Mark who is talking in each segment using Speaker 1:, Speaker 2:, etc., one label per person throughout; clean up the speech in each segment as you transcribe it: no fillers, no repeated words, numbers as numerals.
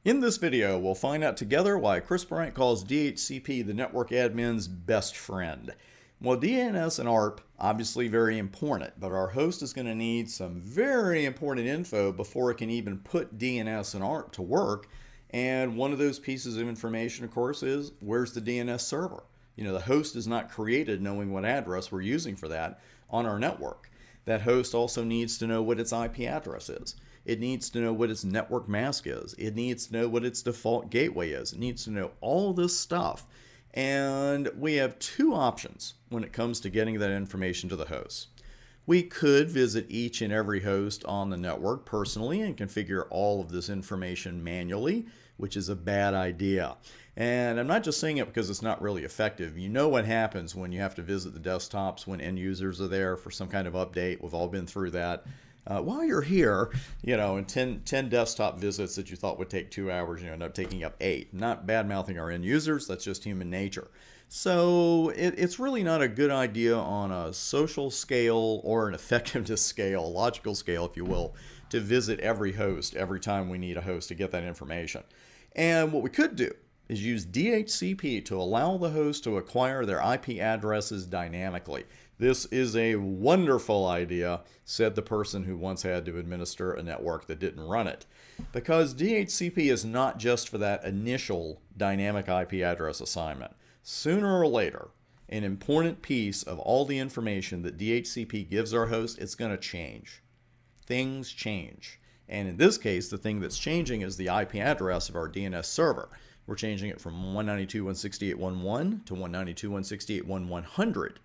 Speaker 1: In this video, we'll find out together why Chris Bryant calls DHCP the network admin's best friend. Well, DNS and ARP, obviously very important, but our host is going to need some very important info before it can even put DNS and ARP to work. And one of those pieces of information, of course, is where's the DNS server? You know, the host is not created knowing what address we're using for that on our network. That host also needs to know what its IP address is. It needs to know what its network mask is. It needs to know what its default gateway is. It needs to know all this stuff. And we have two options when it comes to getting that information to the host. We could visit each and every host on the network personally and configure all of this information manually, which is a bad idea. And I'm not just saying it because it's not really effective. You know what happens when you have to visit the desktops when end users are there for some kind of update. We've all been through that. While you're here, you know, in 10 desktop visits that you thought would take 2 hours, you end up taking up 8. Not bad-mouthing our end users, that's just human nature. So it's really not a good idea on a social scale or an effectiveness scale, a logical scale, if you will, to visit every host every time we need a host to get that information. And what we could do is use DHCP to allow the host to acquire their IP addresses dynamically. This is a wonderful idea, said the person who once had to administer a network that didn't run it. Because DHCP is not just for that initial dynamic IP address assignment. Sooner or later, an important piece of all the information that DHCP gives our host, it's going to change. Things change. And in this case, the thing that's changing is the IP address of our DNS server. We're changing it from 192.168.1.1 to 192.168.1.100.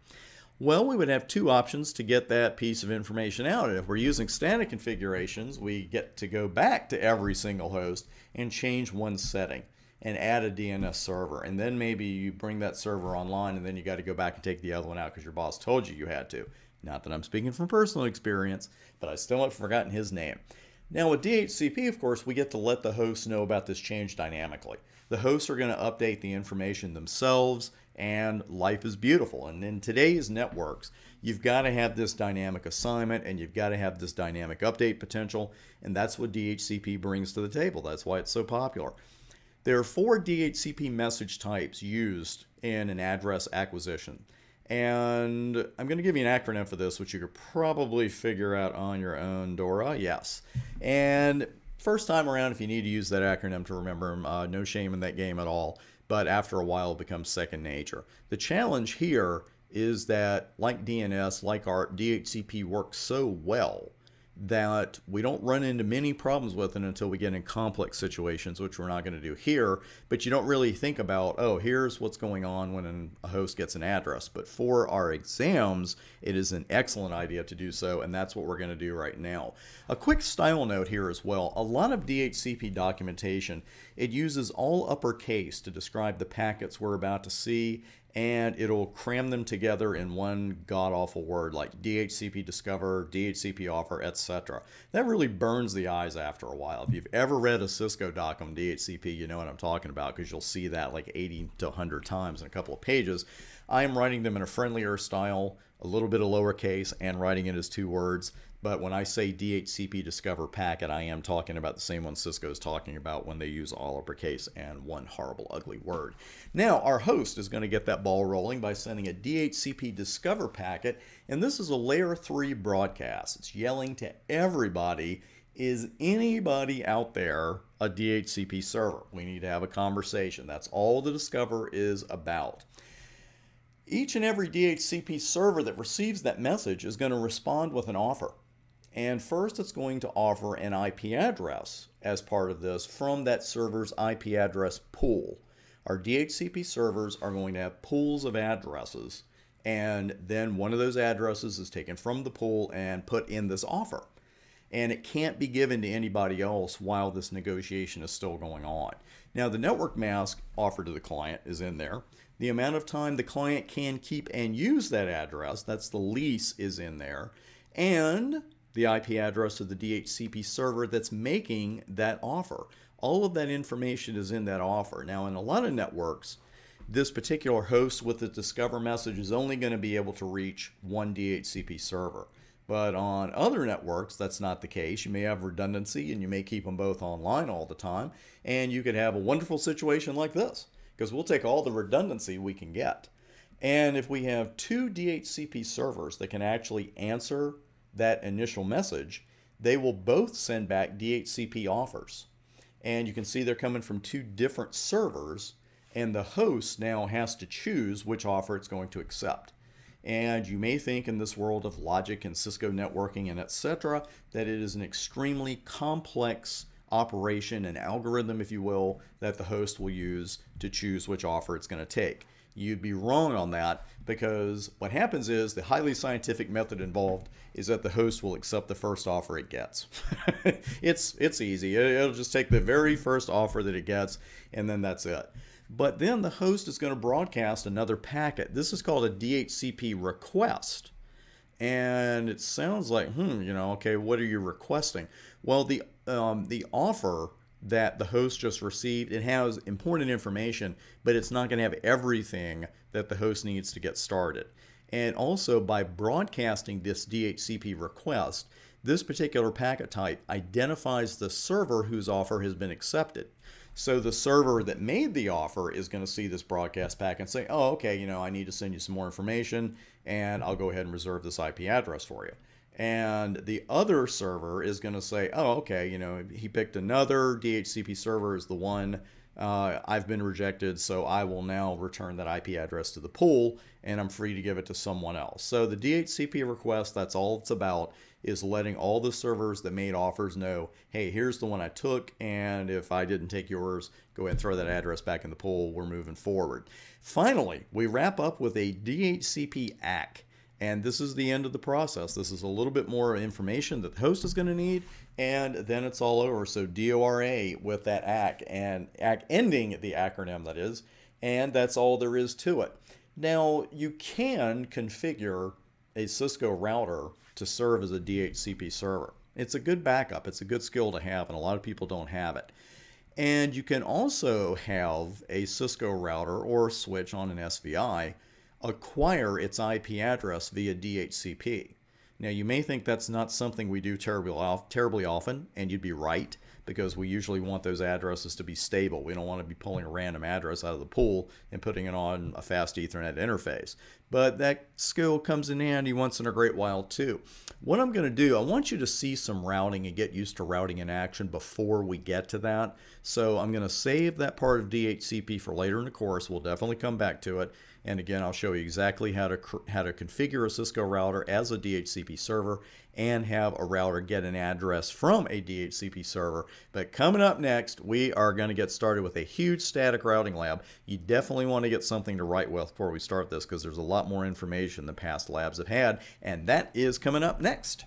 Speaker 1: Well, we would have two options to get that piece of information out. And if we're using static configurations, we get to go back to every single host and change one setting and add a DNS server. And then maybe you bring that server online and then you got to go back and take the other one out because your boss told you you had to. Not that I'm speaking from personal experience, but I still have forgotten his name. Now with DHCP, of course, we get to let the hosts know about this change dynamically. The hosts are going to update the information themselves, and life is beautiful. And in today's networks, you've got to have this dynamic assignment, and you've got to have this dynamic update potential, and that's what DHCP brings to the table. That's why it's so popular. There are 4 DHCP message types used in an address acquisition. And I'm going to give you an acronym for this, which you could probably figure out on your own, Dora. Yes. And first time around, if you need to use that acronym to remember them, no shame in that game at all. But after a while, it becomes second nature. The challenge here is that, like DNS, like ARP, DHCP works so well that we don't run into many problems with it until we get in complex situations, which we're not going to do here. But you don't really think about, oh, here's what's going on when a host gets an address. But for our exams, it is an excellent idea to do so, and that's what we're going to do right now. A quick style note here as well. A lot of DHCP documentation, it uses all uppercase to describe the packets we're about to see, and it'll cram them together in one god-awful word like DHCP discover, DHCP offer, etc. That really burns the eyes after a while. If you've ever read a Cisco doc on DHCP, you know what I'm talking about because you'll see that like 80 to 100 times in a couple of pages. I am writing them in a friendlier style, a little bit of lowercase, and writing it as 2 words. But when I say DHCP discover packet, I am talking about the same one Cisco is talking about when they use all uppercase and one horrible, ugly word. Now, our host is going to get that ball rolling by sending a DHCP discover packet, and this is a layer 3 broadcast. It's yelling to everybody, is anybody out there a DHCP server? We need to have a conversation. That's all the discover is about. Each and every DHCP server that receives that message is going to respond with an offer. And first, it's going to offer an IP address as part of this from that server's IP address pool. Our DHCP servers are going to have pools of addresses, and then one of those addresses is taken from the pool and put in this offer. And it can't be given to anybody else while this negotiation is still going on. Now, the network mask offered to the client is in there. The amount of time the client can keep and use that address, that's the lease, is in there. And the IP address of the DHCP server that's making that offer. All of that information is in that offer. Now, in a lot of networks, this particular host with the discover message is only going to be able to reach one DHCP server. But on other networks, that's not the case. You may have redundancy and you may keep them both online all the time. And you could have a wonderful situation like this because we'll take all the redundancy we can get. And if we have two DHCP servers that can actually answer that initial message, they will both send back DHCP offers. And you can see they're coming from two different servers, and the host now has to choose which offer it's going to accept. And you may think in this world of logic and Cisco networking and etc. that it is an extremely complex operation, an algorithm, if you will, that the host will use to choose which offer it's going to take. You'd be wrong on that because what happens is the highly scientific method involved is that the host will accept the first offer it gets. It's easy. It'll just take the very first offer that it gets and then that's it. But then the host is going to broadcast another packet. This is called a DHCP request. And it sounds like, okay, what are you requesting? Well, the offer that the host just received, it has important information, but it's not going to have everything that the host needs to get started. And also by broadcasting this DHCP request, this particular packet type identifies the server whose offer has been accepted. So the server that made the offer is going to see this broadcast packet and say, oh, okay, I need to send you some more information and I'll go ahead and reserve this IP address for you. And the other server is going to say, oh, okay, he picked another DHCP server as the one. I've been rejected, so I will now return that IP address to the pool, and I'm free to give it to someone else. So the DHCP request, that's all it's about, is letting all the servers that made offers know, hey, here's the one I took, and if I didn't take yours, go ahead and throw that address back in the pool. We're moving forward. Finally, we wrap up with a DHCP ACK. And this is the end of the process. This is a little bit more information that the host is going to need, and then it's all over. So DORA with that ACK, and ACK ending the acronym, that is, and that's all there is to it. Now, you can configure a Cisco router to serve as a DHCP server. It's a good backup. It's a good skill to have, and a lot of people don't have it. And you can also have a Cisco router or switch on an SVI acquire its IP address via DHCP. Now you may think that's not something we do terribly often, and you'd be right, because we usually want those addresses to be stable. We don't want to be pulling a random address out of the pool and putting it on a fast Ethernet interface. But that skill comes in handy once in a great while too. What I'm going to do, I want you to see some routing and get used to routing in action before we get to that. So I'm going to save that part of DHCP for later in the course. We'll definitely come back to it. And again, I'll show you exactly how to configure a Cisco router as a DHCP server and have a router get an address from a DHCP server. But coming up next, we are going to get started with a huge static routing lab. You definitely want to get something to write with before we start this because there's a lot more information than past labs have had, and that is coming up next.